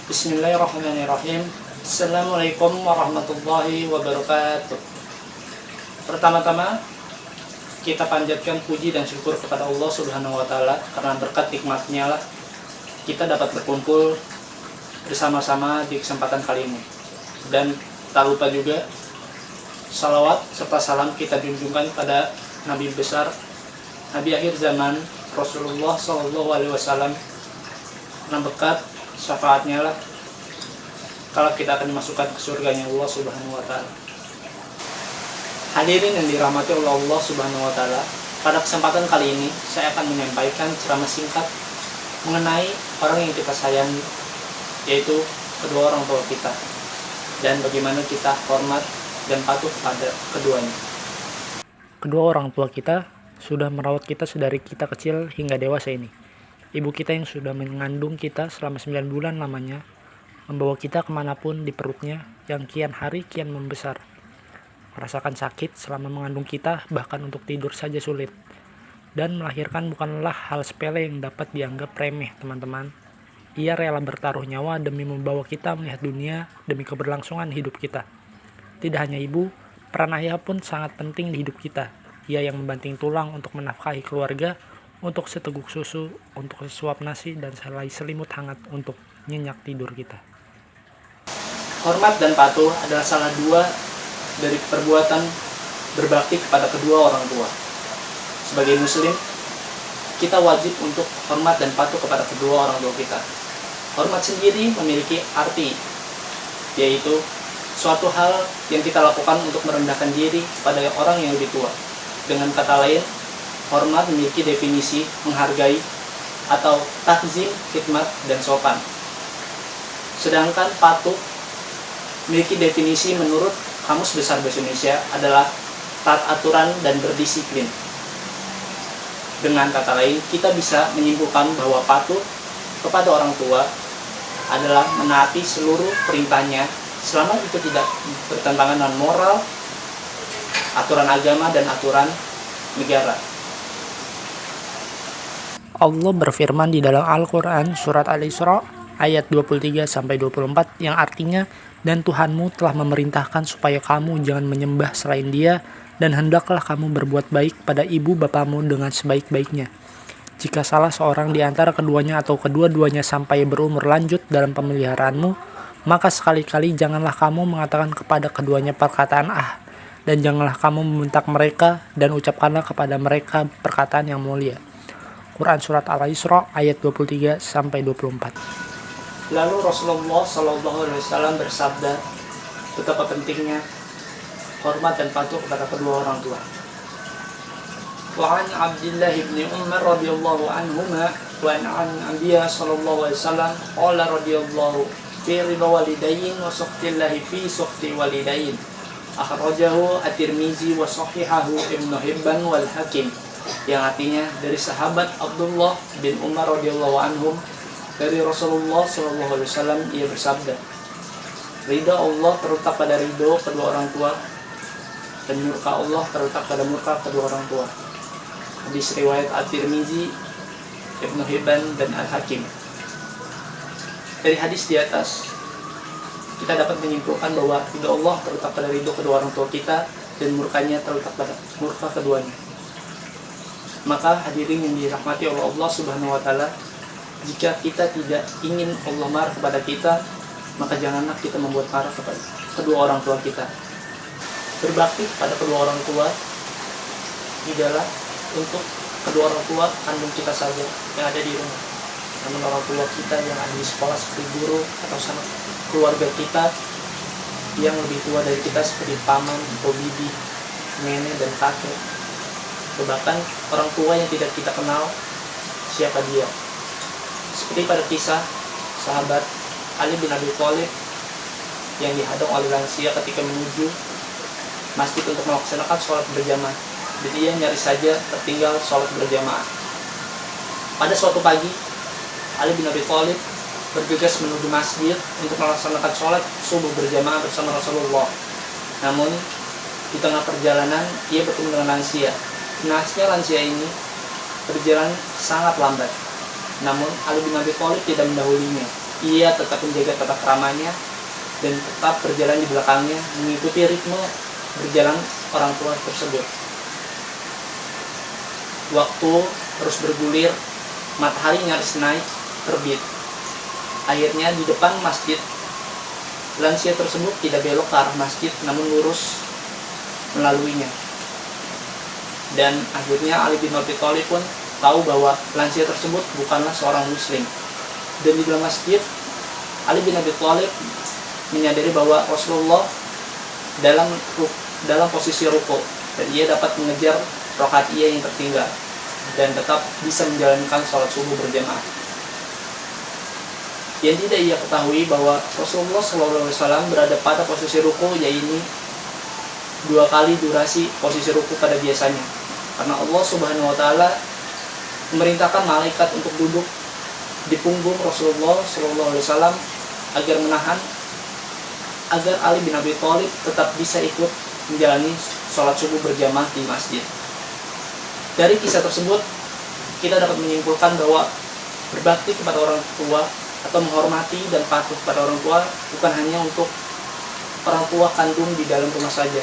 Bismillahirrahmanirrahim. Assalamualaikum warahmatullahi wabarakatuh. Pertama-tama kita panjatkan puji dan syukur kepada Allah Subhanahu wa Ta'ala, karena berkat nikmatnya lah kita dapat berkumpul bersama-sama di kesempatan kali ini. Dan tak lupa juga salawat serta salam kita junjungkan pada Nabi besar, Nabi akhir zaman, Rasulullah SAW, yang berkat syafaatnya lah kalau kita akan dimasukkan ke surganya Allah Subhanahu wa Ta'ala. Hadirin yang dirahmati oleh Allah Subhanahu wa Ta'ala, pada kesempatan kali ini saya akan menyampaikan ceramah singkat mengenai orang yang kita sayangi, yaitu kedua orang tua kita, dan bagaimana kita hormat dan patuh pada keduanya. Kedua orang tua kita sudah merawat kita sedari kita kecil hingga dewasa ini. Ibu kita yang sudah mengandung kita selama 9 bulan lamanya, membawa kita kemanapun di perutnya yang kian hari kian membesar. Merasakan sakit selama mengandung kita, bahkan untuk tidur saja sulit. Dan melahirkan bukanlah hal sepele yang dapat dianggap remeh, teman-teman. Ia rela bertaruh nyawa demi membawa kita melihat dunia, demi keberlangsungan hidup kita. Tidak hanya ibu, peran ayah pun sangat penting di hidup kita. Ia yang membanting tulang untuk menafkahi keluarga, untuk seteguk susu, untuk sesuap nasi, dan selai selimut hangat untuk nyenyak tidur kita. Hormat dan patuh adalah salah dua dari perbuatan berbakti kepada kedua orang tua. Sebagai muslim, kita wajib untuk hormat dan patuh kepada kedua orang tua kita. Hormat sendiri memiliki arti, yaitu suatu hal yang kita lakukan untuk merendahkan diri pada orang yang lebih tua. Dengan kata lain, hormat memiliki definisi menghargai atau takzim, khidmat, dan sopan. Sedangkan patuh memiliki definisi menurut Kamus Besar Bahasa Indonesia adalah taat aturan dan berdisiplin. Dengan kata lain, kita bisa menyimpulkan bahwa patuh kepada orang tua adalah menaati seluruh perintahnya selama itu tidak bertentangan dengan moral, aturan agama, dan aturan negara. Allah berfirman di dalam Al-Quran surat Al-Isra ayat 23-24 yang artinya, dan Tuhanmu telah memerintahkan supaya kamu jangan menyembah selain Dia, dan hendaklah kamu berbuat baik pada ibu bapamu dengan sebaik-baiknya. Jika salah seorang di antara keduanya atau kedua-duanya sampai berumur lanjut dalam pemeliharaanmu, maka sekali-kali janganlah kamu mengatakan kepada keduanya perkataan dan janganlah kamu membentak mereka, dan ucapkanlah kepada mereka perkataan yang mulia. Quran Surat Al-Isra ayat 23-24. Lalu Rasulullah SAW bersabda betapa pentingnya hormat dan patuh kepada kedua orang tua. Wa an Abdullah bin Umar radhiyallahu anhuma wa an Nabiya sallallahu alaihi wasallam qala radhiyallahu fi ridha walidayn wa sukhtillahi fi sukhti walidayn. Akhrajahu At-Tirmizi wa sahihahu Ibnu Hibban wal Hakim. Yang artinya dari sahabat Abdullah bin Umar radhiyallahu anhum dari Rasulullah sallallahu alaihi wasallam, ia bersabda, ridha Allah terletak pada ridho kedua orang tua, dan murka Allah terletak pada murka kedua orang tua. Hadis riwayat At-Tirmizi, Ibnu Hibban, dan Al-Hakim. Dari hadis di atas kita dapat menyimpulkan bahwa ridho Allah terletak pada ridho kedua orang tua kita, dan murkanya terletak pada murka keduanya. Maka hadirin yang dirahmati oleh Allah Subhanahu wa Ta'ala, jika kita tidak ingin Allah marah kepada kita, maka janganlah kita membuat marah kepada kedua orang tua kita. Berbakti kepada kedua orang tua tidaklah untuk kedua orang tua kandung kita saja yang ada di rumah, namun orang tua kita yang ada di sekolah seperti guru atau sama keluarga kita yang lebih tua dari kita seperti paman atau bibi, nenek, dan kakek. Bahkan orang tua yang tidak kita kenal siapa dia. Seperti pada kisah sahabat Ali bin Abi Thalib yang dihadang oleh lansia ketika menuju masjid untuk melaksanakan sholat berjamaah. Jadi dia nyaris saja tertinggal sholat berjamaah. Pada suatu pagi, Ali bin Abi Thalib bergegas menuju masjid untuk melaksanakan sholat subuh berjamaah bersama Rasulullah. Namun di tengah perjalanan ia bertemu dengan lansia. Lansia ini berjalan sangat lambat. Namun Ali bin Abi Thalib tidak mendahulinya. ia tetap menjaga tata keramanya dan tetap berjalan di belakangnya, mengikuti ritme berjalan orang tua tersebut. Waktu terus bergulir, matahari nyaris naik terbit. Akhirnya di depan masjid, lansia tersebut tidak belok ke arah masjid, namun lurus melaluinya. Dan akhirnya Ali bin Abi Thalib pun tahu bahwa lansia tersebut bukanlah seorang muslim. Dan di dalam masjid, Ali bin Abi Thalib menyadari bahwa Rasulullah dalam posisi ruku, dan ia dapat mengejar rakaat ia yang tertinggal dan tetap bisa menjalankan sholat subuh berjamaah. Yang tidak ia ketahui bahwa Rasulullah SAW berada pada posisi ruku, yaitu 2 kali durasi posisi ruku pada biasanya, karena Allah Subhanahu Wa Taala memerintahkan malaikat untuk duduk di punggung Rasulullah SAW agar menahan agar Ali bin Abi Thalib tetap bisa ikut menjalani sholat subuh berjamaah di masjid. Dari kisah tersebut, kita dapat menyimpulkan bahwa berbakti kepada orang tua atau menghormati dan patuh kepada orang tua bukan hanya untuk orang tua kandung di dalam rumah saja,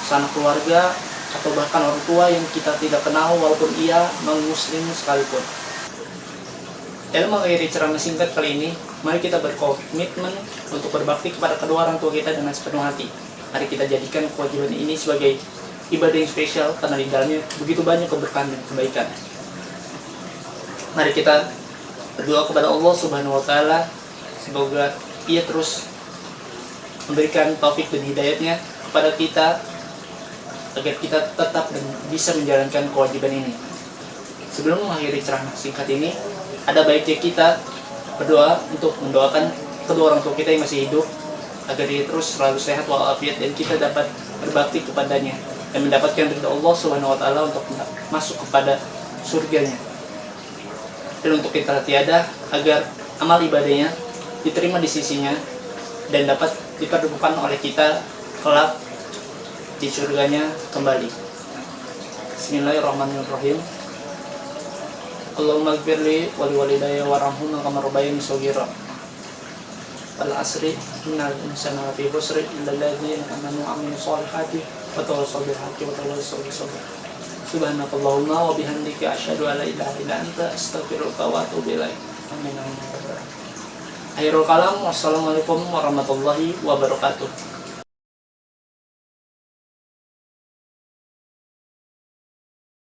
sanak keluarga, atau bahkan orang tua yang kita tidak kenal walaupun ia non-muslim sekalipun. Dalam mengakhiri ceramah singkat kali ini, mari kita berkomitmen untuk berbakti kepada kedua orang tua kita dengan sepenuh hati. Mari kita jadikan kewajiban ini sebagai ibadah yang spesial, karena di dalamnya begitu banyak keberkahan dan kebaikan. Mari kita berdoa kepada Allah Subhanahu Wa Taala, semoga Ia terus memberikan taufik dan hidayatnya kepada kita agar kita tetap dan bisa menjalankan kewajiban ini. Sebelum mengakhiri ceramah singkat ini, ada baiknya kita berdoa untuk mendoakan kedua orang tua kita yang masih hidup agar dia terus selalu sehat walafiat dan kita dapat berbakti kepadanya dan mendapatkan ridha Allah Subhanahu Wa Taala untuk masuk kepada surganya. Dan untuk kita tiada agar amal ibadahnya diterima di sisinya dan dapat dipertemukan oleh kita kelak di surganya kembali. Bismillahirrahmanirrahim. Allahumma ighfirli wa liwalidayya warhamhuma kama rabbayani shaghira. Wal asri innal insana lafi khusr illa alladziina aamanu wa 'amilus shalihati wa tawassaw bil haqqi wa tawassaw bis sabr. Subhanakallahumma wa bihamdika asyhadu an la ilaha illa anta astaghfiruka wa atubu ilaik. Amin. Akhirul kalam, wassalamualaikum warahmatullahi wabarakatuh.